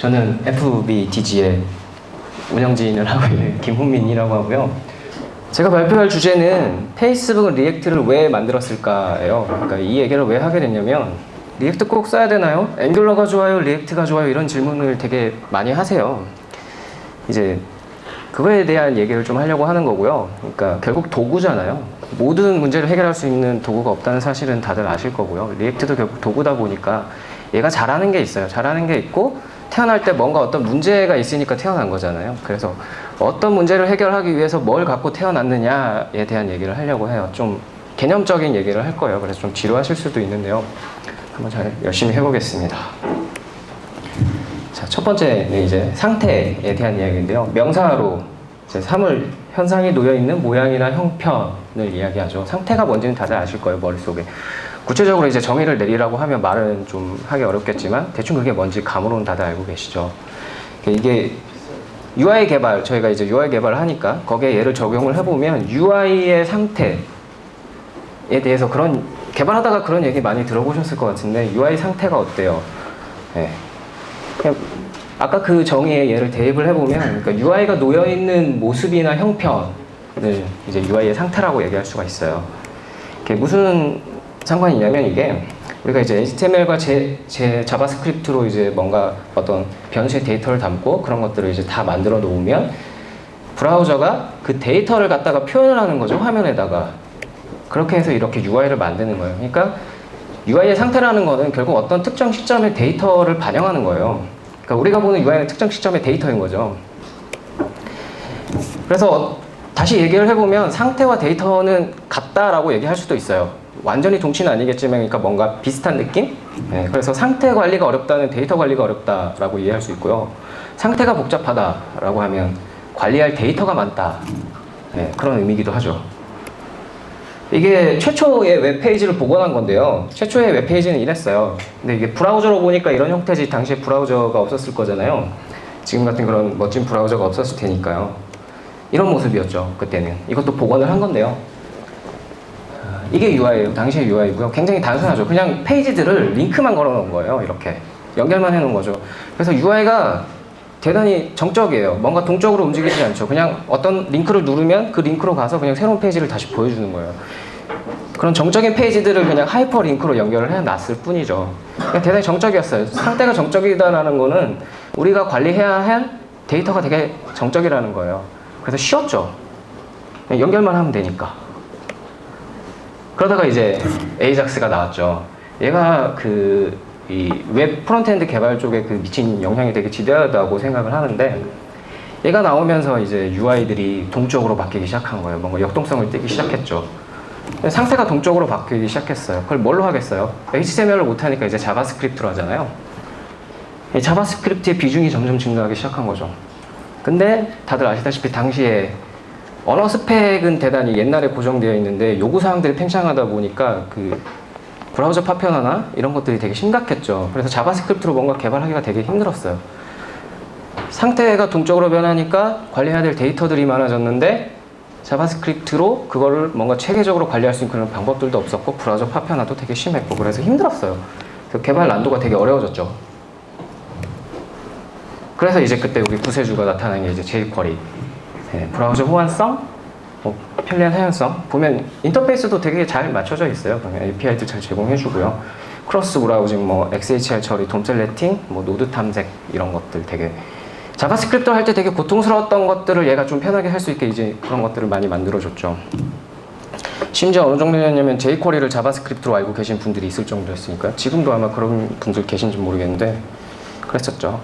저는 FBDG의 운영진을 하고 있는 김훈민이라고 하고요. 제가 발표할 주제는 페이스북은 리액트를 왜 만들었을까예요. 그러니까 이 얘기를 왜 하게 됐냐면, 리액트 꼭 써야 되나요? 앵귤러가 좋아요? 리액트가 좋아요? 이런 질문을 되게 많이 하세요. 이제 그거에 대한 얘기를 좀 하려고 하는 거고요. 그러니까 결국 도구잖아요. 모든 문제를 해결할 수 있는 도구가 없다는 사실은 다들 아실 거고요. 리액트도 결국 도구다 보니까 얘가 잘하는 게 있어요. 잘하는 게 있고, 태어날 때 뭔가 어떤 문제가 있으니까 태어난 거잖아요. 그래서 어떤 문제를 해결하기 위해서 뭘 갖고 태어났느냐에 대한 얘기를 하려고 해요. 좀 개념적인 얘기를 할 거예요. 그래서 좀 지루하실 수도 있는데요. 한번 잘 열심히 해보겠습니다. 자, 첫 번째는 이제 상태에 대한 이야기인데요. 명사로 이제 사물, 현상이 놓여있는 모양이나 형편을 이야기하죠. 상태가 뭔지는 다들 아실 거예요, 머릿속에. 구체적으로 이제 정의를 내리라고 하면 말은 좀 하기 어렵겠지만 대충 그게 뭔지 감으로는 다들 알고 계시죠. 이게 UI 개발, 저희가 이제 UI 개발을 하니까 거기에 얘를 적용을 해보면 UI의 상태에 대해서 그런 개발하다가 그런 얘기 많이 들어보셨을 것 같은데, UI 상태가 어때요? 네. 그냥 아까 그 정의에 얘를 대입을 해보면, 그러니까 UI가 놓여있는 모습이나 형편을 이제 UI의 상태라고 얘기할 수가 있어요. 이게 무슨 상관이 있냐면, 이게 우리가 이제 HTML과 자바스크립트로 이제 뭔가 어떤 변수의 데이터를 담고 그런 것들을 이제 다 만들어 놓으면 브라우저가 그 데이터를 갖다가 표현을 하는 거죠, 화면에다가. 그렇게 해서 이렇게 UI를 만드는 거예요. 그러니까 UI의 상태라는 거는 결국 어떤 특정 시점의 데이터를 반영하는 거예요. 그러니까 우리가 보는 UI는 특정 시점의 데이터인 거죠. 그래서 다시 얘기를 해보면 상태와 데이터는 같다라고 얘기할 수도 있어요. 완전히 동치는 아니겠지만, 그러니까 뭔가 비슷한 느낌? 네, 그래서 상태 관리가 어렵다는 데이터 관리가 어렵다라고 이해할 수 있고요. 상태가 복잡하다라고 하면 관리할 데이터가 많다. 네, 그런 의미이기도 하죠. 이게 최초의 웹페이지를 복원한 건데요. 최초의 웹페이지는 이랬어요. 근데 이게 브라우저로 보니까 이런 형태지, 당시에 브라우저가 없었을 거잖아요. 지금 같은 그런 멋진 브라우저가 없었을 테니까요. 이런 모습이었죠, 그때는. 이것도 복원을 한 건데요. 이게 UI예요. 당시의 UI고요. 굉장히 단순하죠. 그냥 페이지들을 링크만 걸어 놓은 거예요. 이렇게 연결만 해 놓은 거죠. 그래서 UI가 대단히 정적이에요. 뭔가 동적으로 움직이지 않죠. 그냥 어떤 링크를 누르면 그 링크로 가서 그냥 새로운 페이지를 다시 보여주는 거예요. 그런 정적인 페이지들을 그냥 하이퍼 링크로 연결을 해놨을 뿐이죠. 그냥 대단히 정적이었어요. 상태가 정적이다라는 거는 우리가 관리해야 할 데이터가 되게 정적이라는 거예요. 그래서 쉬웠죠. 그냥 연결만 하면 되니까. 그러다가 이제 에이작스가 나왔죠. 얘가 이 웹 프론트엔드 개발 쪽에 그 미친 영향이 되게 지대하다고 생각을 하는데, 얘가 나오면서 이제 UI들이 동적으로 바뀌기 시작한 거예요. 뭔가 역동성을 띠기 시작했죠. 상태가 동적으로 바뀌기 시작했어요. 그걸 뭘로 하겠어요? HTML을 못하니까 이제 자바스크립트로 하잖아요. 이 자바스크립트의 비중이 점점 증가하기 시작한 거죠. 근데 다들 아시다시피 당시에 언어 스펙은 대단히 옛날에 고정되어 있는데 요구사항들이 팽창하다 보니까 그 브라우저 파편화나 이런 것들이 되게 심각했죠. 그래서 자바스크립트로 뭔가 개발하기가 되게 힘들었어요. 상태가 동적으로 변하니까 관리해야 될 데이터들이 많아졌는데, 자바스크립트로 그거를 뭔가 체계적으로 관리할 수 있는 그런 방법들도 없었고, 브라우저 파편화도 되게 심했고, 그래서 힘들었어요. 그래서 개발 난도가 되게 어려워졌죠. 그래서 이제 그때 우리 구세주가 나타난 게 이제 jQuery. 네, 브라우저 호환성, 편리한 사용성. 보면 인터페이스도 되게 잘 맞춰져 있어요. API도 잘 제공해주고요. 크로스 브라우징, XHR 처리, 돔셀레팅, 노드 탐색 이런 것들 되게, 자바스크립트 할 때 되게 고통스러웠던 것들을 얘가 좀 편하게 할 수 있게 이제 그런 것들을 많이 만들어줬죠. 심지어 어느 정도였냐면 jQuery를 자바스크립트로 알고 계신 분들이 있을 정도였으니까요. 지금도 아마 그런 분들 계신지 모르겠는데 그랬었죠.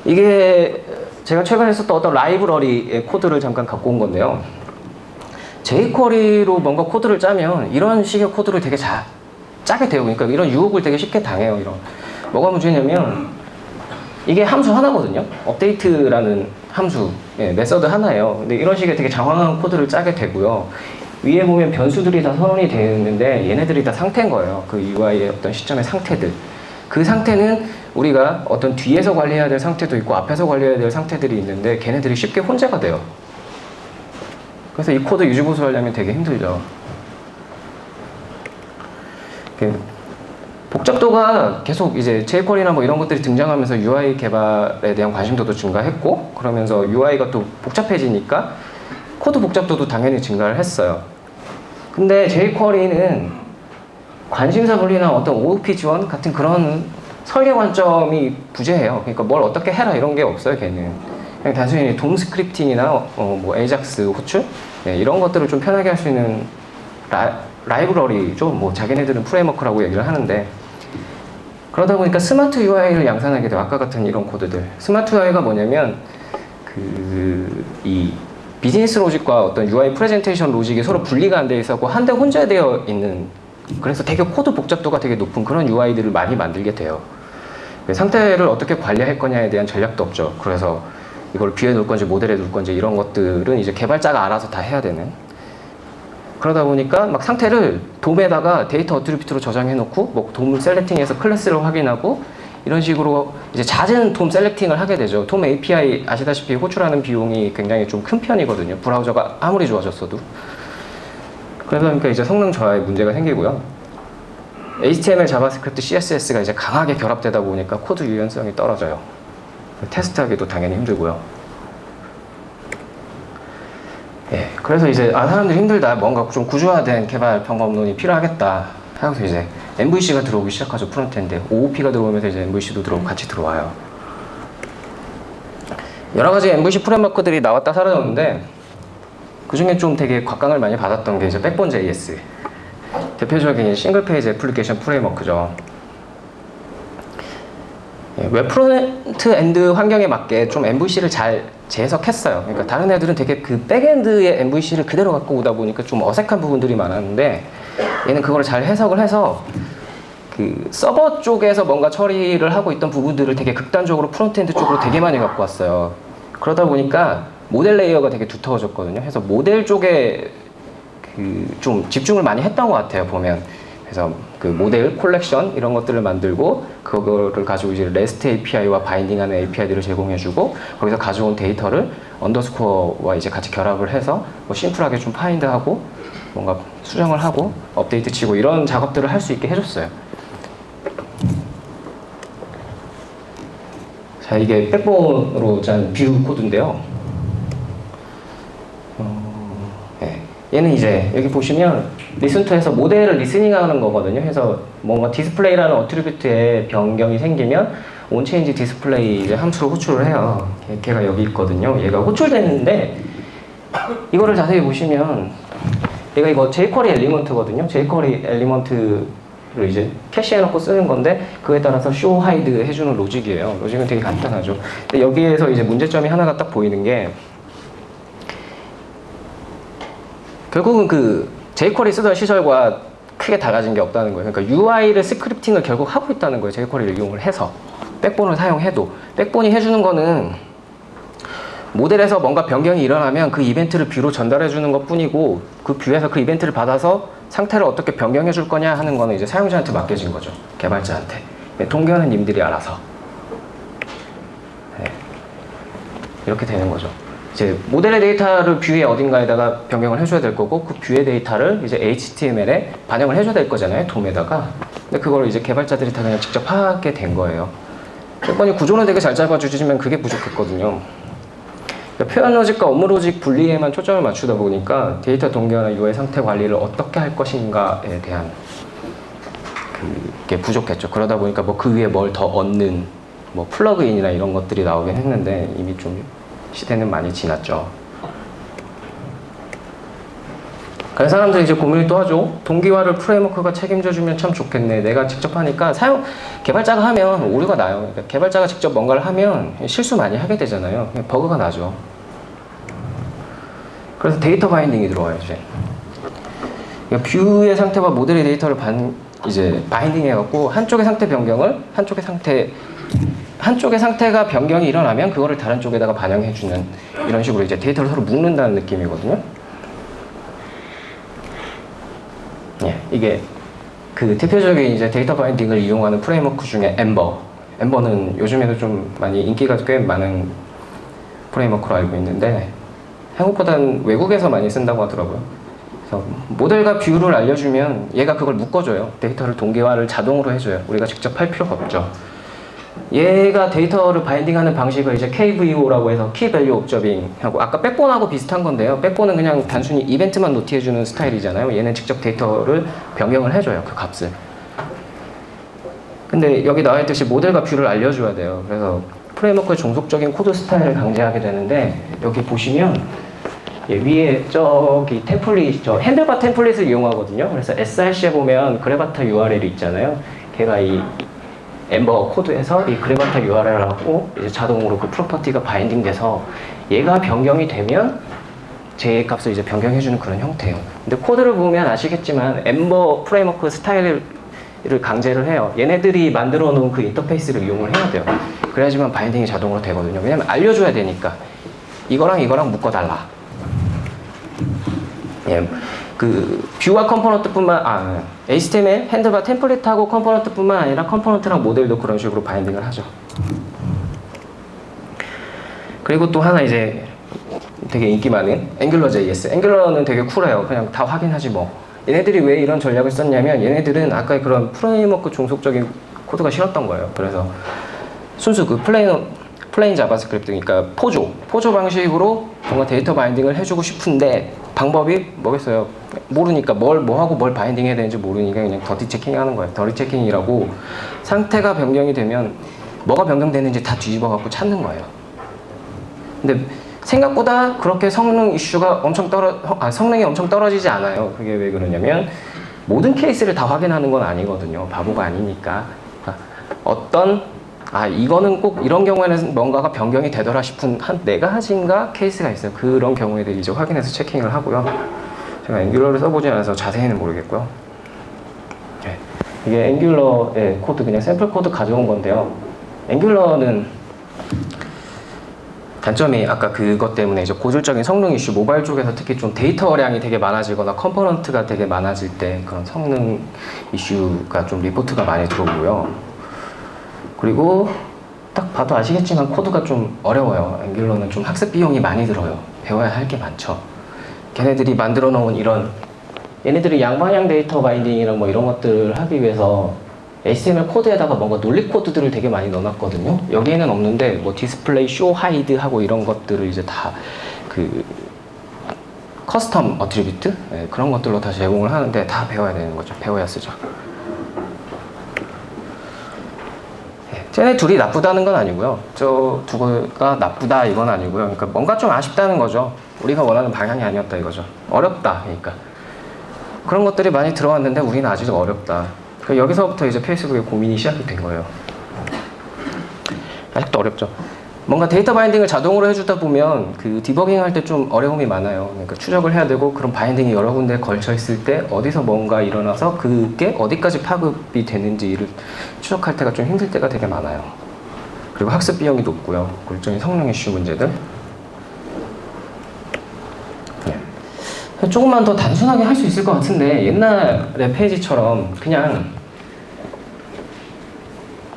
이게 제가 최근에 썼던 어떤 라이브러리의 코드를 잠깐 갖고 온 건데요. jQuery로 뭔가 코드를 짜면 이런 식의 코드를 되게 짜게 돼요. 그러니까 이런 유혹을 되게 쉽게 당해요. 뭐가 문제냐면, 이게 함수 하나거든요. 업데이트라는 함수, 메서드 하나예요. 근데 이런 식의 되게 장황한 코드를 짜게 되고요. 위에 보면 변수들이 다 선언이 되어 있는데 얘네들이 다 상태인 거예요. 그 UI의 어떤 시점의 상태들. 그 상태는 우리가 어떤 뒤에서 관리해야 될 상태도 있고 앞에서 관리해야 될 상태들이 있는데 걔네들이 쉽게 혼재가 돼요. 그래서 이 코드 유지보수하려면 되게 힘들죠. 복잡도가 계속 이제 jQuery나 뭐 이런 것들이 등장하면서 UI 개발에 대한 관심도도 증가했고, 그러면서 UI가 또 복잡해지니까 코드 복잡도도 당연히 증가를 했어요. 근데 jQuery는 관심사 분리나 어떤 OOP 지원 같은 그런 설계 관점이 부재해요. 그러니까 뭘 어떻게 해라 이런 게 없어요, 걔는. 그냥 단순히 돔 스크립팅이나 뭐 에이작스 호출 네, 이런 것들을 좀 편하게 할 수 있는 라이브러리죠. 뭐 자기네들은 프레임워크라고 얘기를 하는데, 그러다 보니까 스마트 UI를 양산하게 돼요. 아까 같은 이런 코드들. 스마트 UI가 뭐냐면 이 비즈니스 로직과 어떤 UI 프레젠테이션 로직이 서로 분리가 안 돼 있었고 한데 혼재되어 있는, 그래서 되게 코드 복잡도가 되게 높은 그런 UI들을 많이 만들게 돼요. 상태를 어떻게 관리할 거냐에 대한 전략도 없죠. 그래서 이걸 뷰에 놓을 건지 모델에 놓을 건지 이런 것들은 이제 개발자가 알아서 다 해야 되는. 그러다 보니까 막 상태를 돔에다가 데이터 어트리뷰트로 저장해 놓고 뭐 돔을 셀렉팅해서 클래스를 확인하고 이런 식으로 이제 잦은 돔 셀렉팅을 하게 되죠. 돔 API 아시다시피 호출하는 비용이 굉장히 좀 큰 편이거든요. 브라우저가 아무리 좋아졌어도. 그러다 보니까 이제 성능 저하에 문제가 생기고요. HTML, 자바스크립트, CSS가 이제 강하게 결합되다 보니까 코드 유연성이 떨어져요. 테스트하기도 당연히 힘들고요. 예, 그래서 이제 사람들이 힘들다, 뭔가 좀 구조화된 개발 방법론이 필요하겠다 하고서 이제 MVC가 들어오기 시작하죠. 프론트엔드에 OOP가 들어오면서 이제 MVC도 들어오고 같이 들어와요. 여러 가지 MVC 프레임워크들이 나왔다 사라졌는데 그 중에 좀 되게 곽강을 많이 받았던 게 이제 백본 JS, 대표적인 싱글 페이지 애플리케이션 프레임워크죠. 웹 프론트 엔드 환경에 맞게 좀 MVC를 잘 재해석했어요. 그러니까 다른 애들은 되게 그 백엔드의 MVC를 그대로 갖고 오다 보니까 좀 어색한 부분들이 많았는데 얘는 그걸 잘 해석을 해서 그 서버 쪽에서 뭔가 처리를 하고 있던 부분들을 되게 극단적으로 프론트엔드 쪽으로 되게 많이 갖고 왔어요. 그러다 보니까 모델 레이어가 되게 두터워졌거든요. 그래서 모델 쪽에 그 좀 집중을 많이 했던 것 같아요, 보면. 그래서 그 모델 콜렉션 이런 것들을 만들고 그거를 가지고 이제 REST API와 바인딩하는 API들을 제공해주고 거기서 가져온 데이터를 언더스코어와 이제 같이 결합을 해서 뭐 심플하게 좀 파인드하고 뭔가 수정을 하고 업데이트 치고 이런 작업들을 할 수 있게 해줬어요. 자, 이게 백본으로 짠 뷰 코드인데요. 얘는 이제 여기 보시면 리슨투에서 모델을 리스닝하는 거거든요. 그래서 뭔가 디스플레이라는 어트리뷰트에 변경이 생기면 온체인지 디스플레이 이제 함수로 호출을 해요. 걔가 여기 있거든요. 얘가 호출되는데 이거를 자세히 보시면 얘가 이거 jQuery 엘리먼트거든요. jQuery 엘리먼트를 이제 캐시해놓고 쓰는 건데 그에 따라서 show, hide 해주는 로직이에요. 로직은 되게 간단하죠. 근데 여기에서 이제 문제점이 하나가 딱 보이는 게 결국은 그 jQuery 쓰던 시절과 크게 달라진 게 없다는 거예요. 그러니까 UI를 스크립팅을 결국 하고 있다는 거예요. jQuery를 이용을 해서. 백본을 사용해도. 백본이 해주는 거는 모델에서 뭔가 변경이 일어나면 그 이벤트를 뷰로 전달해 주는 것 뿐이고 그 뷰에서 그 이벤트를 받아서 상태를 어떻게 변경해 줄 거냐 하는 거는 이제 사용자한테 맡겨진 거죠. 개발자한테. 동기화는 님들이 알아서. 네. 이렇게 되는 거죠. 이제 모델의 데이터를 뷰의 어딘가에다가 변경을 해줘야 될 거고 그 뷰의 데이터를 이제 HTML에 반영을 해줘야 될 거잖아요, 돔에다가. 근데 그걸 이제 개발자들이 다 그냥 직접 하게 된 거예요. 백번이 구조는 되게 잘 잡아주지만 그게 부족했거든요. 그러니까 표현 로직과 업무 로직 분리에만 초점을 맞추다 보니까 데이터 동기화나 UI 상태 관리를 어떻게 할 것인가에 대한 그게 부족했죠. 그러다 보니까 뭐 그 위에 뭘 더 얻는 뭐 플러그인이나 이런 것들이 나오긴 했는데 이미 좀 시대는 많이 지났죠. 그래서 사람들이 이제 고민을 또 하죠. 동기화를 프레임워크가 책임져주면 참 좋겠네. 내가 직접 하니까 개발자가 하면 오류가 나요. 그러니까 개발자가 직접 뭔가를 하면 실수 많이 하게 되잖아요. 버그가 나죠. 그래서 데이터 바인딩이 들어와요, 이제. 그러니까 뷰의 상태와 모델의 데이터를 이제 바인딩 해갖고 한쪽의 상태 변경을 한쪽의 상태가 변경이 일어나면 그거를 다른 쪽에다가 반영해주는 이런 식으로 이제 데이터를 서로 묶는다는 느낌이거든요. 예, 이게 그 대표적인 이제 데이터 바인딩을 이용하는 프레임워크 중에 엠버는 요즘에도 좀 많이 인기가 꽤 많은 프레임워크로 알고 있는데 한국보다는 외국에서 많이 쓴다고 하더라고요. 모델과 뷰를 알려주면 얘가 그걸 묶어줘요. 데이터를 동기화를 자동으로 해줘요. 우리가 직접 할 필요가 없죠. 얘가 데이터를 바인딩하는 방식을 이제 KVO라고 해서 Key Value Observing 하고, 아까 백본하고 비슷한 건데요. 백본은 그냥 단순히 이벤트만 노티해주는 스타일이잖아요. 얘는 직접 데이터를 변경을 해줘요. 그 값을. 근데 여기 나와 있듯이 모델과 뷰를 알려줘야 돼요. 그래서 프레임워크의 종속적인 코드 스타일을 강제하게 되는데, 여기 보시면 위에 저기 템플릿, 저 핸들바 템플릿을 이용하거든요. 그래서 SRC에 보면 그래바타 URL이 있잖아요. 걔가 이 엠버 코드에서 이 그래바타 URL하고 이제 자동으로 그 프로퍼티가 바인딩 돼서 얘가 변경이 되면 제 값을 이제 변경해주는 그런 형태예요. 근데 코드를 보면 아시겠지만 엠버 프레임워크 스타일을 강제를 해요. 얘네들이 만들어 놓은 그 인터페이스를 이용을 해야 돼요. 그래야지만 바인딩이 자동으로 되거든요. 왜냐면 알려줘야 되니까. 이거랑 이거랑 묶어달라. 예, 그 뷰와 컴포넌트뿐만 HTML 핸들바 템플릿하고 컴포넌트뿐만 아니라 컴포넌트랑 모델도 그런 식으로 바인딩을 하죠. 그리고 또 하나 이제 되게 인기 많은 앵귤러 JS. 앵귤러는 되게 쿨해요. 그냥 다 확인하지 뭐. 얘네들이 왜 이런 전략을 썼냐면, 얘네들은 아까 그런 프레임워크 종속적인 코드가 싫었던 거예요. 그래서 순수 그 플레인 자바스크립트, 그러니까 포조 방식으로 뭔가 데이터 바인딩을 해주고 싶은데 방법이 뭐겠어요? 모르니까 뭐하고 뭘 바인딩 해야 되는지 모르니까 그냥 더티 체킹 하는 거예요. 더티 체킹이라고 상태가 변경이 되면 뭐가 변경되는지 다 뒤집어 갖고 찾는 거예요. 근데 생각보다 그렇게 성능이 엄청 떨어지지 않아요. 그게 왜 그러냐면 모든 케이스를 다 확인하는 건 아니거든요. 바보가 아니니까. 이거는 꼭 이런 경우에는 뭔가가 변경이 되더라 싶은 한 4가지인가 케이스가 있어요. 그런 경우에는 이제 확인해서 체킹을 하고요. 제가 앵귤러를 써보지 않아서 자세히는 모르겠고요. 네. 이게 앵귤러의 코드, 그냥 샘플 코드 가져온 건데요. 앵귤러는 단점이 아까 그것 때문에 이제 고질적인 성능 이슈, 모바일 쪽에서 특히 좀 데이터량이 되게 많아지거나 컴포넌트가 되게 많아질 때 그런 성능 이슈가 좀 리포트가 많이 들어오고요. 그리고 딱 봐도 아시겠지만 코드가 좀 어려워요. 앵귤러는 좀 학습 비용이 많이 들어요. 배워야 할 게 많죠. 걔네들이 만들어 놓은 얘네들이 양방향 데이터 바인딩이랑 뭐 이런 것들을 하기 위해서 HTML 코드에다가 뭔가 논리 코드들을 되게 많이 넣어놨거든요. 여기에는 없는데 뭐 디스플레이, 쇼, 하이드 하고 이런 것들을 이제 다 그 커스텀 어트리뷰트 그런 것들로 다 제공을 하는데 다 배워야 되는 거죠. 배워야 쓰죠. 쟤네 둘이 나쁘다는 건 아니고요. 저 두가 나쁘다 이건 아니고요. 그러니까 뭔가 좀 아쉽다는 거죠. 우리가 원하는 방향이 아니었다 이거죠. 어렵다. 그러니까 그런 것들이 많이 들어왔는데 우리는 아직 어렵다. 그러니까 여기서부터 이제 페이스북의 고민이 시작이 된 거예요. 아직도 어렵죠. 뭔가 데이터 바인딩을 자동으로 해주다 보면 그 디버깅 할 때 좀 어려움이 많아요. 그러니까 추적을 해야 되고 그런 바인딩이 여러 군데에 걸쳐 있을 때 어디서 뭔가 일어나서 그게 어디까지 파급이 되는지를 추적할 때가 좀 힘들 때가 되게 많아요. 그리고 학습 비용이 높고요. 골적인 성능 이슈 문제들. 조금만 더 단순하게 할 수 있을 것 같은데 옛날의 페이지처럼 그냥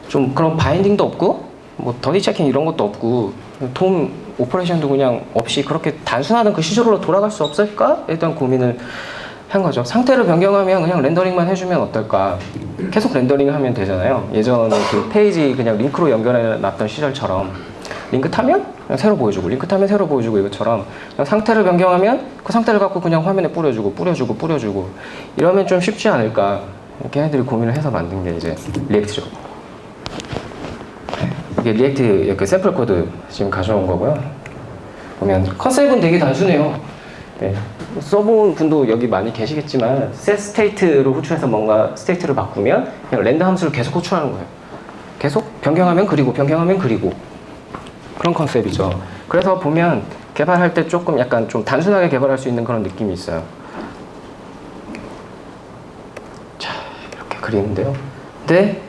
좀 그런 바인딩도 없고 뭐 더티 체킹 이런 것도 없고 돔 오퍼레이션도 그냥 없이 그렇게 단순하던 그 시절로 돌아갈 수 없을까? 일단 고민을 한 거죠. 상태를 변경하면 그냥 렌더링만 해주면 어떨까? 계속 렌더링을 하면 되잖아요. 예전에 그 페이지 그냥 링크로 연결해 놨던 시절처럼 링크 타면 그냥 새로 보여주고 링크 타면 새로 보여주고 이것처럼 그냥 상태를 변경하면 그 상태를 갖고 그냥 화면에 뿌려주고 이러면 좀 쉽지 않을까? 걔네들이 고민을 해서 만든 게 이제 리액트죠. 이게 리액트 그 샘플 코드 지금 가져온 거고요. 보면 컨셉은 되게 단순해요. 네. 써본 분도 여기 많이 계시겠지만 set state를 호출해서 뭔가 스테이트를 바꾸면 그냥 랜드 함수를 계속 호출하는 거예요. 계속 변경하면 그리고 그런 컨셉이죠. 그래서 보면 개발할 때 조금 약간 좀 단순하게 개발할 수 있는 그런 느낌이 있어요. 자, 이렇게 그리는데요. 근데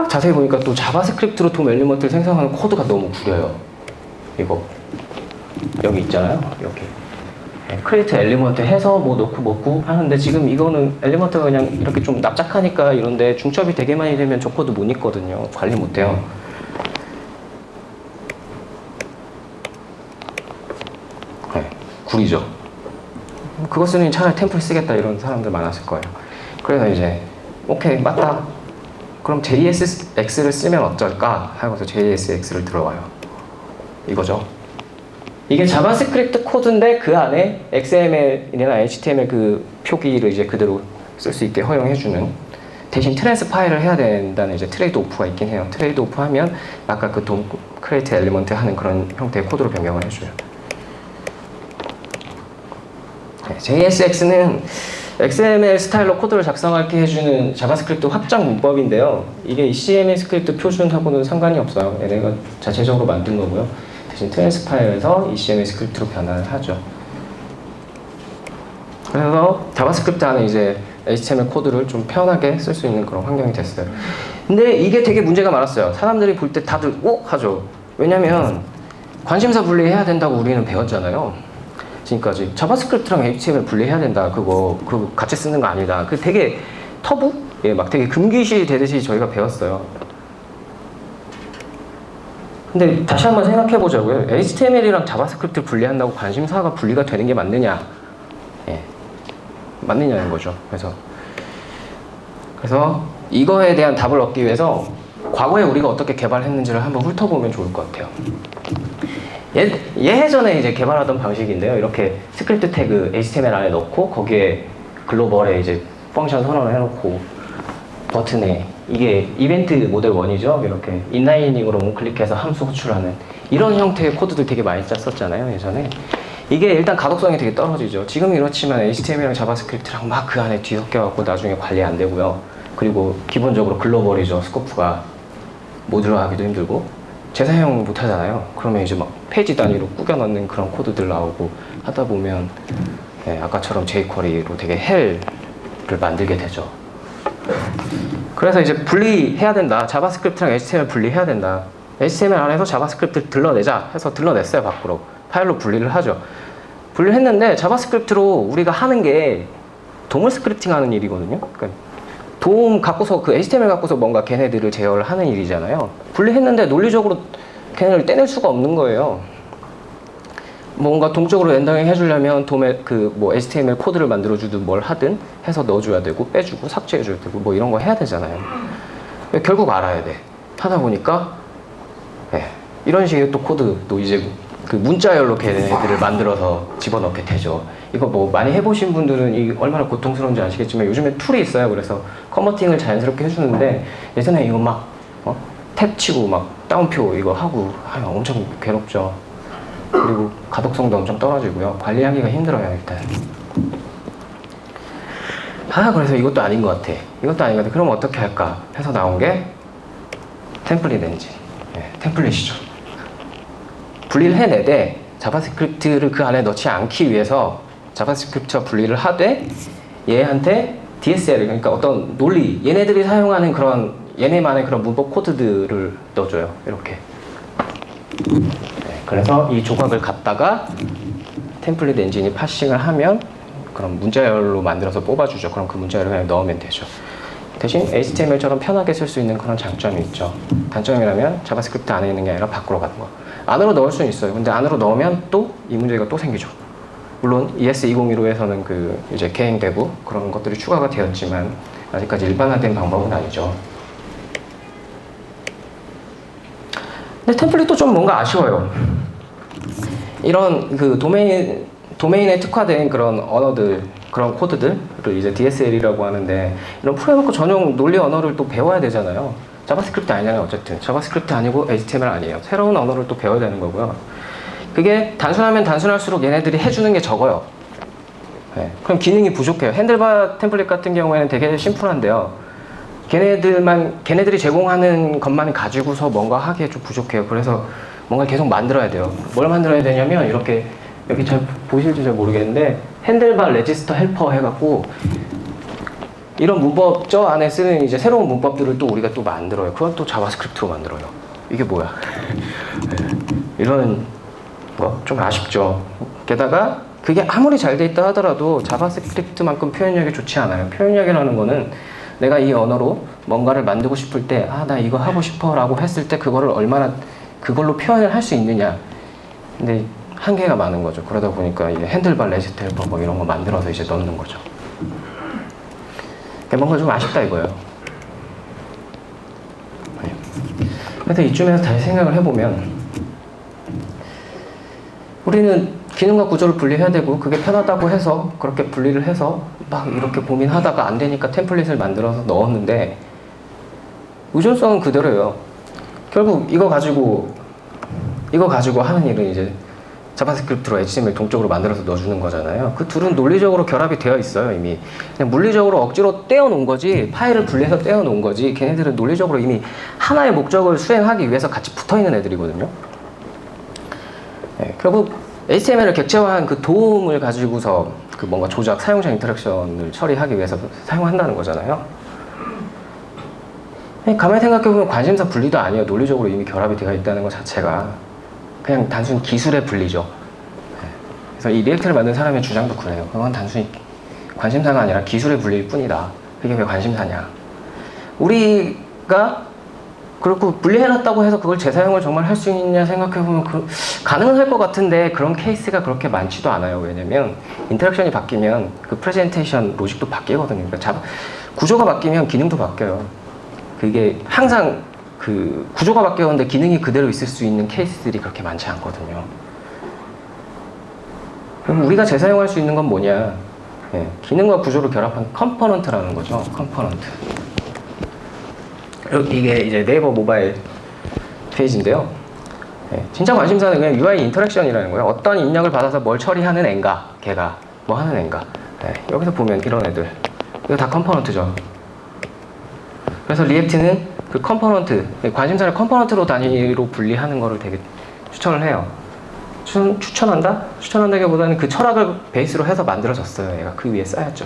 자세히 보니까 또 자바스크립트로 돔 엘리먼트를 생성하는 코드가 너무 구려요. 이거 여기 있잖아요. 여기 크리에이트 엘리먼트 해서 뭐 넣고 하는데 지금 이거는 엘리먼트가 그냥 이렇게 좀 납작하니까 이런데 중첩이 되게 많이 되면 저 코드 못 읽거든요. 관리 못 해요. 구리죠. 그거 쓰니 차라리 템플 쓰겠다 이런 사람들 많았을 거예요. 그래서 이제 오케이 맞다. 그럼 JSX를 쓰면 어쩔까 하고서 JSX를 들어와요. 이거죠. 이게 자바스크립트 코드인데 그 안에 XML이나 HTML 그 표기를 이제 그대로 쓸 수 있게 허용해주는, 대신 트랜스파일을 해야 된다는 이제 트레이드 오프가 있긴 해요. 트레이드 오프 하면 아까 그 돔 크리에이트 엘리먼트 하는 그런 형태의 코드로 변경을 해줘요. 네, JSX는 XML 스타일로 코드를 작성하게 해주는 자바스크립트 확장 문법인데요. 이게 이 CMS 스크립트 표준하고는 상관이 없어요. 얘네가 자체적으로 만든 거고요. 대신 트랜스파일에서 이 CMS 스크립트로 변화를 하죠. 그래서 자바스크립트 안에 이제 HTML 코드를 좀 편하게 쓸 수 있는 그런 환경이 됐어요. 근데 이게 되게 문제가 많았어요. 사람들이 볼 때 다들 오! 하죠. 왜냐면 관심사 분리해야 된다고 우리는 배웠잖아요. 지금까지 자바스크립트랑 HTML 분리해야 된다. 그거 같이 쓰는 거 아니다. 그 되게 터부? 예, 막 되게 금기시 되듯이 저희가 배웠어요. 근데 다시 한번 생각해 보자고요. HTML이랑 자바스크립트를 분리한다고 관심사가 분리가 되는 게 맞느냐? 예, 맞느냐는 거죠. 그래서 이거에 대한 답을 얻기 위해서 과거에 우리가 어떻게 개발했는지를 한번 훑어보면 좋을 것 같아요. 예전에 이제 개발하던 방식인데요. 이렇게 스크립트 태그 HTML 안에 넣고 거기에 글로벌에 이제 펑션 선언을 해놓고 버튼에 이게 이벤트 모델 1이죠. 이렇게 인라이닝으로 우클릭해서 함수 호출하는 이런 형태의 코드들 되게 많이 짰었잖아요. 예전에. 이게 일단 가독성이 되게 떨어지죠. 지금 이렇지만 HTML이랑 자바스크립트랑 막 그 안에 뒤섞여갖고 나중에 관리 안 되고요. 그리고 기본적으로 글로벌이죠. 스코프가 모듈화하기도 힘들고 재사용 못 하잖아요. 그러면 이제 막 페이지 단위로 꾸겨 넣는 그런 코드들 나오고 하다 보면 예, 아까처럼 jQuery로 되게 헬을 만들게 되죠. 그래서 이제 분리해야 된다. 자바스크립트랑 HTML 분리해야 된다. HTML 안에서 자바스크립트를 들러내자 해서 들러냈어요. 밖으로 파일로 분리를 하죠. 분리했는데 자바스크립트로 우리가 하는 게 돔을 스크립팅하는 일이거든요. 그러니까 돔 갖고서 그 HTML 갖고서 뭔가 걔네들을 제어를 하는 일이잖아요. 분리했는데 논리적으로 걔네를 떼낼 수가 없는 거예요. 뭔가 동적으로 렌더링 해주려면 돔에 그 뭐 HTML 코드를 만들어주든 뭘 하든 해서 넣어줘야 되고 빼주고 삭제해줘야 되고 뭐 이런 거 해야 되잖아요. 결국 알아야 돼. 하다 보니까 네, 이런 식의 또 코드도 이제 그 문자열로 걔네들을 만들어서 집어넣게 되죠. 이거 뭐 많이 해보신 분들은 이 얼마나 고통스러운지 아시겠지만 요즘에 툴이 있어요. 그래서 컨버팅을 자연스럽게 해주는데 예전에 이거 막 탭 치고 막 다운표 이거 하고 엄청 괴롭죠. 그리고 가독성도 엄청 떨어지고요. 관리하기가 힘들어요. 일단. 그래서 이것도 아닌 것 같아. 이것도 아닌 것 같아. 그럼 어떻게 할까 해서 나온 게 템플릿 엔진. 네, 템플릿이죠. 분리를 해내되 자바스크립트를 그 안에 넣지 않기 위해서 자바스크립트와 분리를 하되 얘한테 DSL, 그러니까 어떤 논리, 얘네들이 사용하는 그런 얘네만의 그런 문법 코드들을 넣어줘요. 이렇게. 네, 그래서 이 조각을 갖다가 템플릿 엔진이 파싱을 하면 그런 문자열로 만들어서 뽑아주죠. 그럼 그 문자열을 그냥 넣으면 되죠. 대신 HTML처럼 편하게 쓸 수 있는 그런 장점이 있죠. 단점이라면 자바스크립트 안에 있는 게 아니라 밖으로 가는 거. 안으로 넣을 수는 있어요. 근데 안으로 넣으면 또 이 문제가 또 생기죠. 물론 ES2015에서는 그 이제 개행되고 그런 것들이 추가가 되었지만 아직까지 일반화된 방법은 아니죠. 근데 템플릿도 좀 뭔가 아쉬워요. 이런 그 도메인에 특화된 그런 언어들, 그런 코드들을 이제 DSL이라고 하는데 이런 프레임워크 전용 논리 언어를 또 배워야 되잖아요. 자바스크립트 아니잖아요. 어쨌든 자바스크립트 아니고 HTML 아니에요. 새로운 언어를 또 배워야 되는 거고요. 그게 단순하면 단순할수록 얘네들이 해주는 게 적어요. 네. 그럼 기능이 부족해요. 핸들바 템플릿 같은 경우에는 되게 심플한데요. 걔네들이 제공하는 것만 가지고서 뭔가 하기에 좀 부족해요. 그래서 뭔가 계속 만들어야 돼요. 뭘 만들어야 되냐면 이렇게 여기 잘 보실지 잘 모르겠는데 핸들바 레지스터 헬퍼 해갖고 이런 문법 저 안에 쓰는 이제 새로운 문법들을 또 우리가 또 만들어요. 그건 또 자바스크립트로 만들어요. 이게 뭐야? 이런 거 좀 아쉽죠. 게다가 그게 아무리 잘 돼 있다 하더라도 자바스크립트만큼 표현력이 좋지 않아요. 표현력이라는 거는 내가 이 언어로 뭔가를 만들고 싶을 때 나 이거 하고 싶어 라고 했을 때 그거를 얼마나 그걸로 표현을 할 수 있느냐. 근데 한계가 많은 거죠. 그러다 보니까 이제 핸들바, 레지스트 헬퍼 뭐 이런 거 만들어서 이제 넣는 거죠. 뭔가 좀 아쉽다 이거예요. 그래서 이쯤에서 다시 생각을 해보면 우리는 기능과 구조를 분리해야 되고 그게 편하다고 해서 그렇게 분리를 해서 막 이렇게 고민하다가 안 되니까 템플릿을 만들어서 넣었는데 의존성은 그대로예요. 결국 이거 가지고 하는 일은 이제 자바스크립트로 HTML 동적으로 만들어서 넣어주는 거잖아요. 그 둘은 논리적으로 결합이 되어 있어요, 이미. 그냥 물리적으로 억지로 떼어놓은 거지, 파일을 분리해서 떼어놓은 거지, 걔네들은 논리적으로 이미 하나의 목적을 수행하기 위해서 같이 붙어있는 애들이거든요. 네, 결국 HTML을 객체화한 그 도움을 가지고서 그 뭔가 조작, 사용자 인터랙션을 처리하기 위해서 사용한다는 거잖아요. 가만히 생각해보면 관심사 분리도 아니에요. 논리적으로 이미 결합이 되어 있다는 것 자체가. 그냥 단순 기술의 분리죠. 그래서 이 리액트를 만든 사람의 주장도 그래요. 그건 단순히 관심사가 아니라 기술의 분리일 뿐이다. 그게 왜 관심사냐. 우리가 그렇고 분리해놨다고 해서 그걸 재사용을 정말 할 수 있냐 생각해보면 가능은 할 것 같은데 그런 케이스가 그렇게 많지도 않아요. 왜냐면 인터랙션이 바뀌면 그 프레젠테이션 로직도 바뀌거든요. 그러니까 구조가 바뀌면 기능도 바뀌어요. 그게 항상 그 구조가 바뀌었는데 기능이 그대로 있을 수 있는 케이스들이 그렇게 많지 않거든요. 그럼 우리가 재사용할 수 있는 건 뭐냐? 예, 기능과 구조를 결합한 컴포넌트라는 거죠. 컴포넌트. 이게 이제 네이버 모바일 페이지인데요. 예, 진짜 관심사는 그냥 UI 인터랙션이라는 거예요. 어떤 입력을 받아서 뭘 처리하는 앤가, 걔가 뭐 하는 앤가. 예, 여기서 보면 이런 애들. 이거 다 컴포넌트죠. 그래서 리액트는 그 컴포넌트, 관심사를 컴포넌트로 단위로 분리하는 거를 되게 추천을 해요. 추천한다? 추천한다기보다는 그 철학을 베이스로 해서 만들어졌어요. 얘가 그 위에 쌓였죠.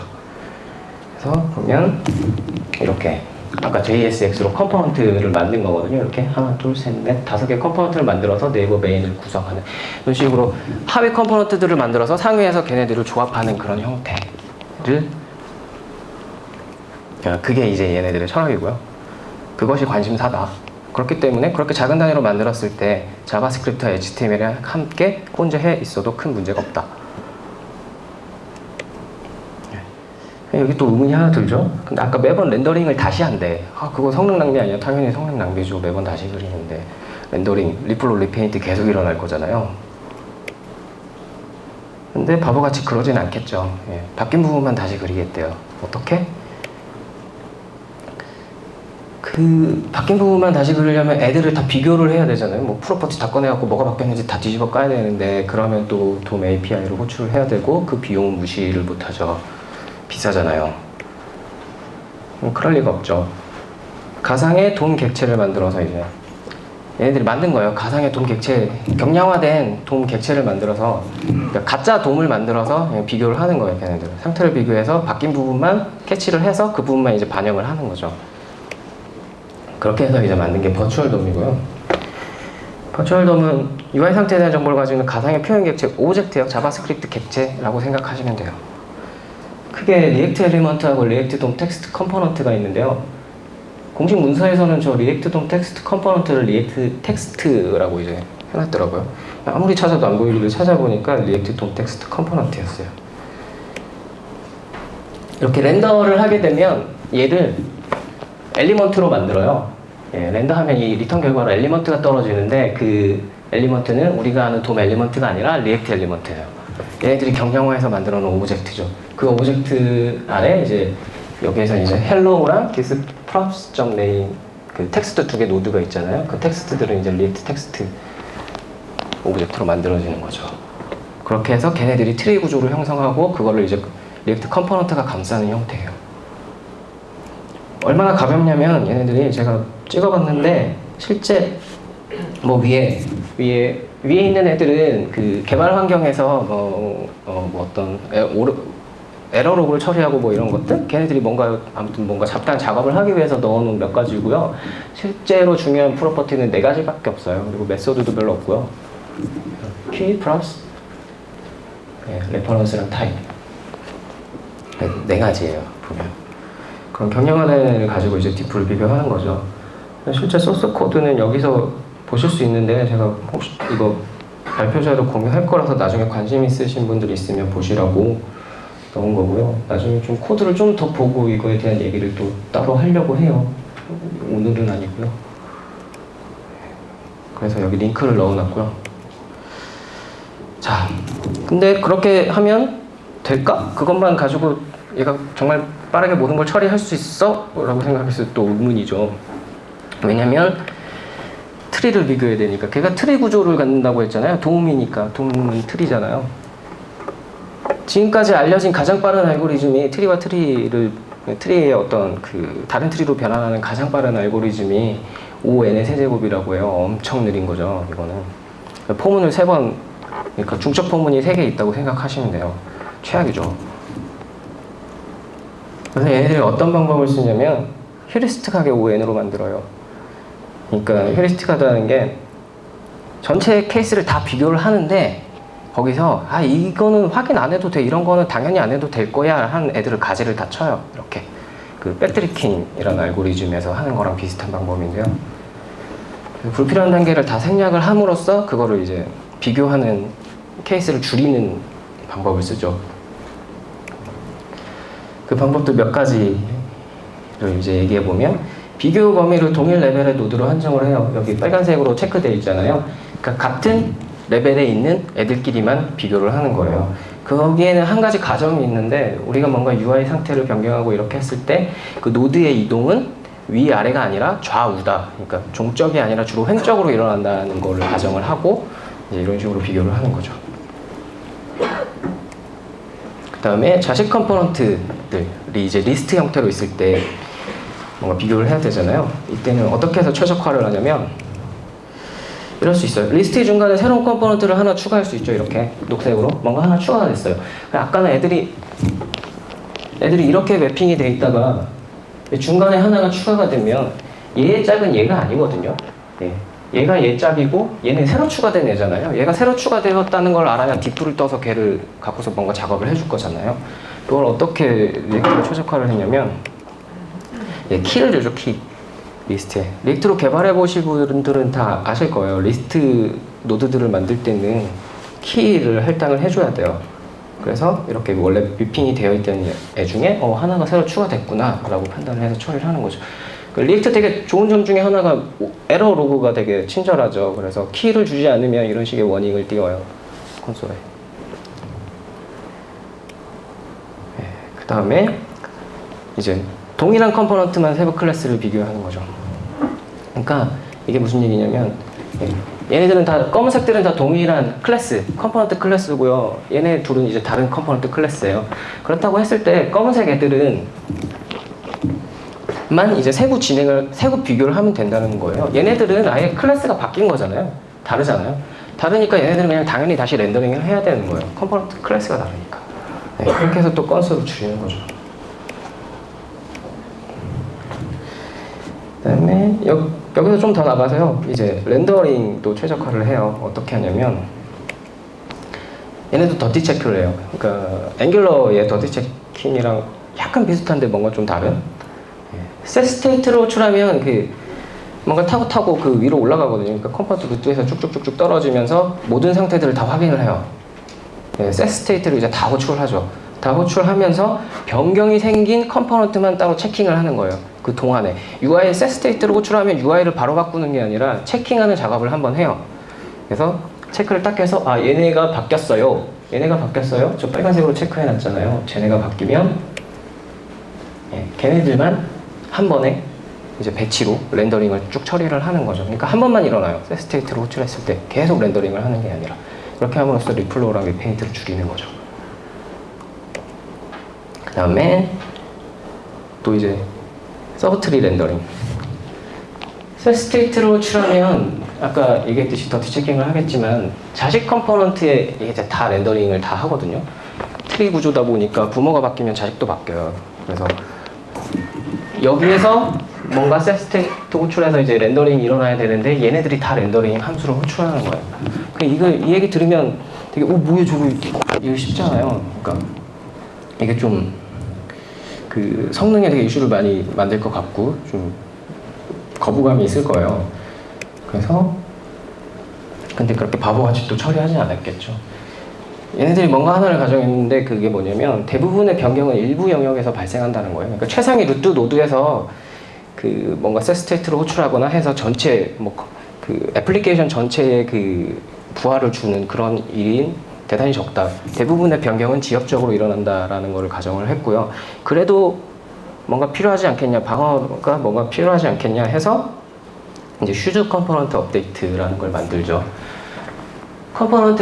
그래서 보면 이렇게 아까 JSX로 컴포넌트를 만든 거거든요. 이렇게 하나, 둘, 셋, 넷, 5개 컴포넌트를 만들어서 네이버 메인을 구성하는 이런 식으로 하위 컴포넌트들을 만들어서 상위에서 걔네들을 조합하는 그런 형태를 그게 이제 얘네들의 철학이고요. 그것이 관심사다. 그렇기 때문에 그렇게 작은 단위로 만들었을 때 자바스크립트와 HTML이 함께 혼재해 있어도 큰 문제가 없다. 여기 또 의문이 하나 들죠? 근데 아까 매번 렌더링을 다시 한대. 그거 성능 낭비 아니야? 당연히 성능 낭비죠. 매번 다시 그리는데 렌더링, 리플로 리페인트 계속 일어날 거잖아요. 근데 바보같이 그러진 않겠죠. 예, 바뀐 부분만 다시 그리겠대요. 어떻게? 그 바뀐 부분만 다시 그리려면 애들을 다 비교를 해야 되잖아요. 뭐 프로퍼티 다 꺼내갖고 뭐가 바뀌었는지 다 뒤집어 까야 되는데 그러면 또 돔 API로 호출을 해야 되고 그 비용은 무시를 못하죠. 비싸잖아요. 그럴 리가 없죠. 가상의 돔 객체를 만들어서 이제 얘네들이 만든 거예요. 가상의 돔 객체, 경량화된 돔 객체를 만들어서 그러니까 가짜 돔을 만들어서 비교를 하는 거예요. 걔네들 상태를 비교해서 바뀐 부분만 캐치를 해서 그 부분만 이제 반영을 하는 거죠. 그렇게 해서 이제 만든 게 버추얼 돔이고요. 버추얼 돔은 UI 상태에 대한 정보를 가지고 있는 가상의 표현 객체, 오브젝트요. 자바스크립트 객체라고 생각하시면 돼요. 크게 리액트 엘리먼트하고 리액트 돔 텍스트 컴포넌트가 있는데요. 공식 문서에서는 저 리액트 돔 텍스트 컴포넌트를 리액트 텍스트라고 이제 해놨더라고요. 아무리 찾아도 안 보이길래 찾아보니까 리액트 돔 텍스트 컴포넌트였어요. 이렇게 렌더를 하게 되면 얘를 엘리먼트로 만들어요. 예, 렌더하면 이 리턴 결과로 엘리먼트가 떨어지는데 그 엘리먼트는 우리가 아는 돔 엘리먼트가 아니라 리액트 엘리먼트예요. 얘네들이 경량화해서 만들어 놓은 오브젝트죠. 그 오브젝트 안에 이제 여기에서 이제 hello랑 this props.name 그 텍스트 2개 노드가 있잖아요. 그 텍스트들은 이제 리액트 텍스트 오브젝트로 만들어지는 거죠. 그렇게 해서 걔네들이 트리 구조를 형성하고 그거를 이제 리액트 컴포넌트가 감싸는 형태예요. 얼마나 가볍냐면 얘네들이 제가 찍어봤는데 실제 뭐 위에 있는 애들은 그 개발 환경에서 뭐 어떤 에러 로그를 처리하고 뭐 이런 것들 걔네들이 아무튼 뭔가 잡다한 작업을 하기 위해서 넣어놓은 몇 가지고요. 실제로 중요한 프로퍼티는 4가지밖에 없어요. 그리고 메소드도 별로 없고요. 키 플러스 레퍼런스랑 타입 4가지예요. 보면 그런 경량화된 애를 가지고 이제 디프를 비교하는 거죠. 실제 소스 코드는 여기서 보실 수 있는데 제가 혹시 이거 발표자료 공유할 거라서 나중에 관심 있으신 분들 있으면 보시라고 넣은 거고요. 나중에 좀 코드를 좀 더 보고 이거에 대한 얘기를 또 따로 하려고 해요. 오늘은 아니고요. 그래서 여기 링크를 넣어놨고요. 자, 근데 그렇게 하면 될까? 그것만 가지고 얘가 정말 빠르게 모든 걸 처리할 수 있어? 라고 생각했을 때 또 의문이죠. 왜냐면 트리를 비교해야 되니까. 걔가 트리 구조를 갖는다고 했잖아요. 도움이니까. 도움은 트리잖아요. 지금까지 알려진 가장 빠른 알고리즘이 트리의 어떤 그 다른 트리로 변환하는 가장 빠른 알고리즘이 On의 세제곱이라고 해요. 엄청 느린 거죠, 이거는. 포문을 3번, 그러니까 중첩 포문이 3개 있다고 생각하시면 돼요. 최악이죠. 그래서 얘네들이 어떤 방법을 쓰냐면 휴리스틱하게 On으로 만들어요. 그러니까 휴리스틱하다는 게 전체 케이스를 다 비교를 하는데 거기서 이거는 확인 안 해도 돼, 이런 거는 당연히 안 해도 될 거야 한 애들을 가지를 다 쳐요. 이렇게 그 백트리킹이라는 알고리즘에서 하는 거랑 비슷한 방법인데요. 불필요한 단계를 다 생략을 함으로써 그거를 이제 비교하는 케이스를 줄이는 방법을 쓰죠. 그 방법도 몇 가지를 이제 얘기해 보면, 비교 범위를 동일 레벨의 노드로 한정을 해요. 여기 빨간색으로 체크되어 있잖아요. 그러니까 같은 레벨에 있는 애들끼리만 비교를 하는 거예요. 거기에는 한 가지 가정이 있는데, 우리가 뭔가 UI 상태를 변경하고 이렇게 했을 때 그 노드의 이동은 위아래가 아니라 좌우다. 그러니까 종적이 아니라 주로 횡적으로 일어난다는 거를 가정을 하고 이제 이런 식으로 비교를 하는 거죠. 그 다음에 자식 컴포넌트들이 이제 리스트 형태로 있을 때 뭔가 비교를 해야 되잖아요. 이때는 어떻게 해서 최적화를 하냐면 이럴 수 있어요. 리스트 중간에 새로운 컴포넌트를 하나 추가할 수 있죠. 이렇게 녹색으로 뭔가 하나 추가가 됐어요. 아까는 애들이 이렇게 매핑이 돼 있다가 중간에 하나가 추가가 되면 얘의 짝은 얘가 아니거든요. 얘가 얘 짝이고 얘는 새로 추가된 애잖아요. 얘가 새로 추가되었다는 걸 알아야 딥불을 떠서 걔를 갖고서 뭔가 작업을 해줄 거잖아요. 그걸 어떻게 리액트로 최적화를 했냐면 키를 주죠. 키. 리스트에. 리액트로 개발해 보신 분들은 다 아실 거예요. 리스트 노드들을 만들 때는 키를 할당을 해줘야 돼요. 그래서 이렇게 원래 뮤핑이 되어 있던 애 중에 하나가 새로 추가됐구나 라고 판단을 해서 처리를 하는 거죠. 리액트 되게 좋은 점 중에 하나가 에러 로그가 되게 친절하죠. 그래서 키를 주지 않으면 이런 식의 워닝을 띄워요, 콘솔에. 그 다음에 이제 동일한 컴포넌트만 세부 클래스를 비교하는 거죠. 그러니까 이게 무슨 얘기냐면 얘네들은 다, 검은색들은 다 동일한 클래스, 컴포넌트 클래스고요. 얘네 둘은 이제 다른 컴포넌트 클래스예요. 그렇다고 했을 때 검은색 애들은 이제 세부 비교를 하면 된다는 거예요. 얘네들은 아예 클래스가 바뀐 거잖아요. 다르잖아요. 다르니까 얘네들은 그냥 당연히 다시 렌더링을 해야 되는 거예요. 컴포넌트 클래스가 다르니까. 그렇게 해서 또 건수를 줄이는 거죠. 그 다음에 여기서 좀 더 나가서요, 이제 렌더링도 최적화를 해요. 어떻게 하냐면 얘네도 더티 체크를 해요. 그러니까 앵귤러의 더티 체킹이랑 약간 비슷한데 뭔가 좀 다른. 셋 스테이트로 호출하면 뭔가 타고 그 위로 올라가거든요. 그러니까 컴포넌트 루트에서 쭉쭉쭉쭉 떨어지면서 모든 상태들을 다 확인을 해요. 셋 스테이트를 이제 다 호출을 하죠. 다 호출하면서 변경이 생긴 컴포넌트만 따로 체킹을 하는 거예요. 그 동안에 UI 셋 스테이트로 호출하면 UI를 바로 바꾸는 게 아니라 체킹하는 작업을 한번 해요. 그래서 체크를 딱 해서 얘네가 바뀌었어요. 저 빨간색으로 체크해 놨잖아요. 쟤네가 바뀌면 걔네들만 한 번에 이제 배치로 렌더링을 쭉 처리를 하는 거죠. 그러니까 한 번만 일어나요. 셋 스테이트로 호출했을 때 계속 렌더링을 하는 게 아니라. 이렇게 함으로써 리플로우랑 리페인트를 줄이는 거죠. 그 다음에 또 이제 서브트리 렌더링. 셋 스테이트로 호출하면 아까 얘기했듯이 더티 체킹을 하겠지만 자식 컴포넌트에 이제 다 렌더링을 다 하거든요. 트리 구조다 보니까 부모가 바뀌면 자식도 바뀌어요. 그래서 여기에서 뭔가 셋 스테이트 호출해서 이제 렌더링이 일어나야 되는데 얘네들이 다 렌더링 함수를 호출하는 거예요. 이 얘기 들으면 되게 뭐야 저거 이거 쉽잖아요. 그러니까 이게 좀 성능에 되게 이슈를 많이 만들 것 같고 좀 거부감이 있을 거예요. 그래서 근데 그렇게 바보같이 또 처리하진 않았겠죠. 얘네들이 뭔가 하나를 가정했는데 그게 뭐냐면 대부분의 변경은 일부 영역에서 발생한다는 거예요. 그러니까 최상위 루트 노드에서 그 뭔가 셋 스테이트로 호출하거나 해서 전체 뭐 그 애플리케이션 전체에 그 부하를 주는 그런 일인 대단히 적다. 대부분의 변경은 지역적으로 일어난다라는 것을 가정을 했고요. 그래도 뭔가 필요하지 않겠냐, 방어가 뭔가 필요하지 않겠냐 해서 이제 슈즈 컴포넌트 업데이트라는 걸 만들죠.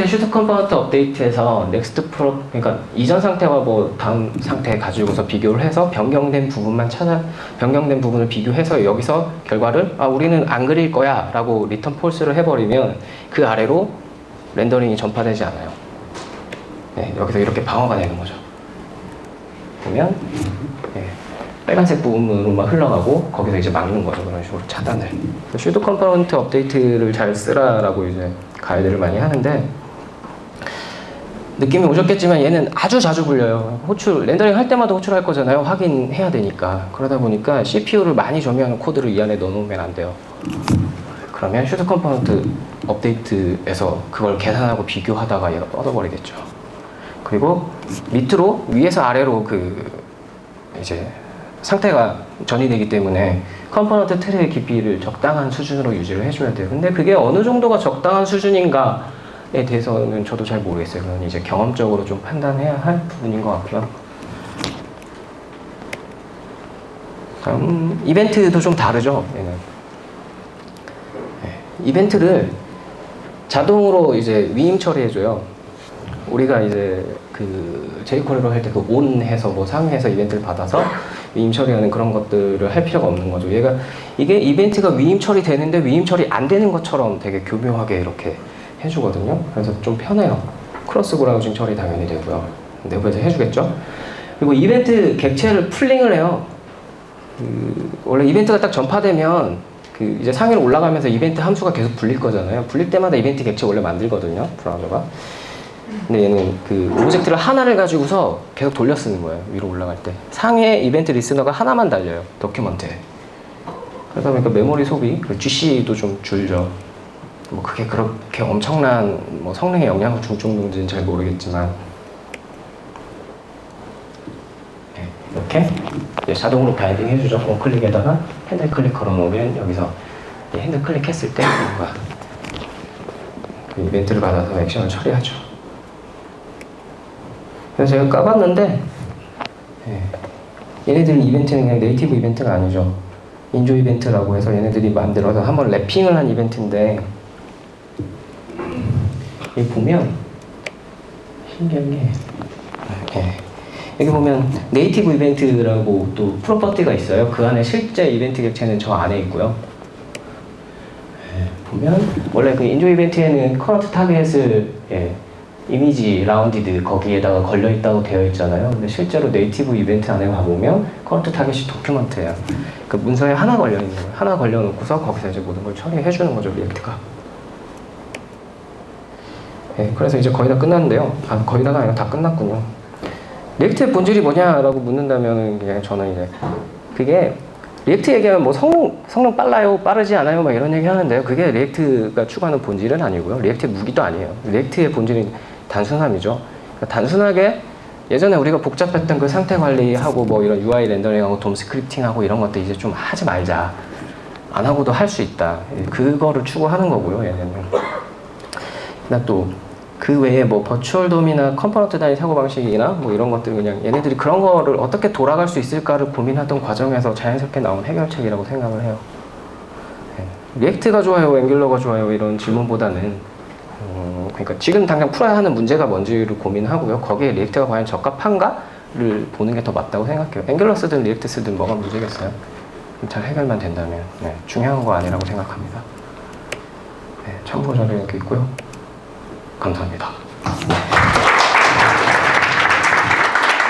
슈즈 컴포넌트 업데이트에서 넥스트 프로, 그러니까 이전 상태와 뭐 다음 상태 가지고서 비교를 해서 변경된 부분을 비교해서 여기서 결과를 우리는 안 그릴 거야 라고 리턴 폴스를 해버리면 그 아래로 렌더링이 전파되지 않아요. 네, 여기서 이렇게 방어가 되는 거죠. 보면 빨간색 부분으로만 흘러가고 거기서 이제 막는 거죠. 그런 식으로 차단을. 슈도 컴포넌트 업데이트를 잘 쓰라라고 이제 가이드를 많이 하는데 느낌이 오셨겠지만 얘는 아주 자주 굴려요. 렌더링 할 때마다 호출할 거잖아요. 확인해야 되니까. 그러다 보니까 CPU를 많이 점유하는 코드를 이 안에 넣어놓으면 안 돼요. 그러면 슈도 컴포넌트 업데이트에서 그걸 계산하고 비교하다가 얘가 뻗어버리겠죠. 그리고 밑으로 위에서 아래로 이제 상태가 전이되기 때문에 컴포넌트 트리의 깊이를 적당한 수준으로 유지를 해줘야 돼요. 근데 그게 어느 정도가 적당한 수준인가에 대해서는 저도 잘 모르겠어요. 그건 이제 경험적으로 좀 판단해야 할 부분인 것 같고요. 이벤트도 좀 다르죠. 얘는. 이벤트를 자동으로 이제 위임 처리해줘요. 우리가 이제 그 jQuery로 할 때 그 on 해서 뭐 상위에서 이벤트를 받아서 위임 처리하는 그런 것들을 할 필요가 없는 거죠. 이게 이벤트가 위임 처리되는데 위임 처리 안 되는 것처럼 되게 교묘하게 이렇게 해주거든요. 그래서 좀 편해요. 크로스 브라우징 처리 당연히 되고요. 내부에서 해주겠죠. 그리고 이벤트 객체를 풀링을 해요. 원래 이벤트가 딱 전파되면 이제 상위로 올라가면서 이벤트 함수가 계속 불릴 거잖아요. 불릴 때마다 이벤트 객체 원래 만들거든요. 브라우저가. 근데 얘는 그 오브젝트를 하나를 가지고서 계속 돌려 쓰는 거예요. 위로 올라갈 때. 상위에 이벤트 리스너가 하나만 달려요. 도큐먼트에. 그러다 보니까 메모리 소비, GC도 좀 줄죠. 뭐 그게 그렇게 엄청난 뭐 성능에 영향을 줄 정도인지는 잘 모르겠지만 이렇게 이제 자동으로 바인딩 해주죠. 원클릭에다가 핸들 클릭 걸어놓으면 여기서 핸들 클릭했을 때 뭔가 그 이벤트를 받아서 액션을 처리하죠. 그래서 제가 까봤는데 얘네들 이벤트는 그냥 네이티브 이벤트가 아니죠. 인조 이벤트라고 해서 얘네들이 만들어서 한번 랩핑을 한 이벤트인데 여기 보면 신기한 게 여기 보면 네이티브 이벤트라고 또 프로퍼티가 있어요. 그 안에 실제 이벤트 객체는 저 안에 있고요. 보면 원래 그 인조 이벤트에는 커런트 타겟을 이미지 라운디드 거기에다가 걸려있다고 되어 있잖아요. 근데 실제로 네이티브 이벤트 안에 가보면 커런트 타겟이 도큐먼트예요. 그 문서에 하나 걸려있는 거예요. 하나 걸려놓고서 거기서 이제 모든 걸 처리해주는 거죠, 리액트가. 그래서 이제 거의 다 끝났는데요. 거의 다가 아니라 다 끝났군요. 리액트의 본질이 뭐냐라고 묻는다면 그냥 저는 이제 그게 리액트 얘기하면 뭐 성능 빨라요, 빠르지 않아요, 막 이런 얘기 하는데요. 그게 리액트가 추구하는 본질은 아니고요. 리액트의 무기도 아니에요. 리액트의 본질은 단순함이죠. 그러니까 단순하게 예전에 우리가 복잡했던 그 상태 관리하고 뭐 이런 UI 렌더링하고 돔 스크립팅하고 이런 것들 이제 좀 하지 말자. 안 하고도 할 수 있다. 그거를 추구하는 거고요, 얘네는. 그다음 또 그 외에 뭐 버추얼 돔이나 컴포넌트 단위 사고방식이나 뭐 이런 것들 그냥 얘네들이 그런 거를 어떻게 돌아갈 수 있을까를 고민하던 과정에서 자연스럽게 나온 해결책이라고 생각을 해요. 리액트가 좋아요, 앵귤러가 좋아요 이런 질문보다는 그러니까 지금 당장 풀어야 하는 문제가 뭔지를 고민하고요. 거기에 리액트가 과연 적합한가를 보는 게 더 맞다고 생각해요. 앵귤러 쓰든 리액트 쓰든 뭐가 문제겠어요. 잘 해결만 된다면 중요한 거 아니라고 생각합니다. 참고 자료 이렇게 있고요. 감사합니다.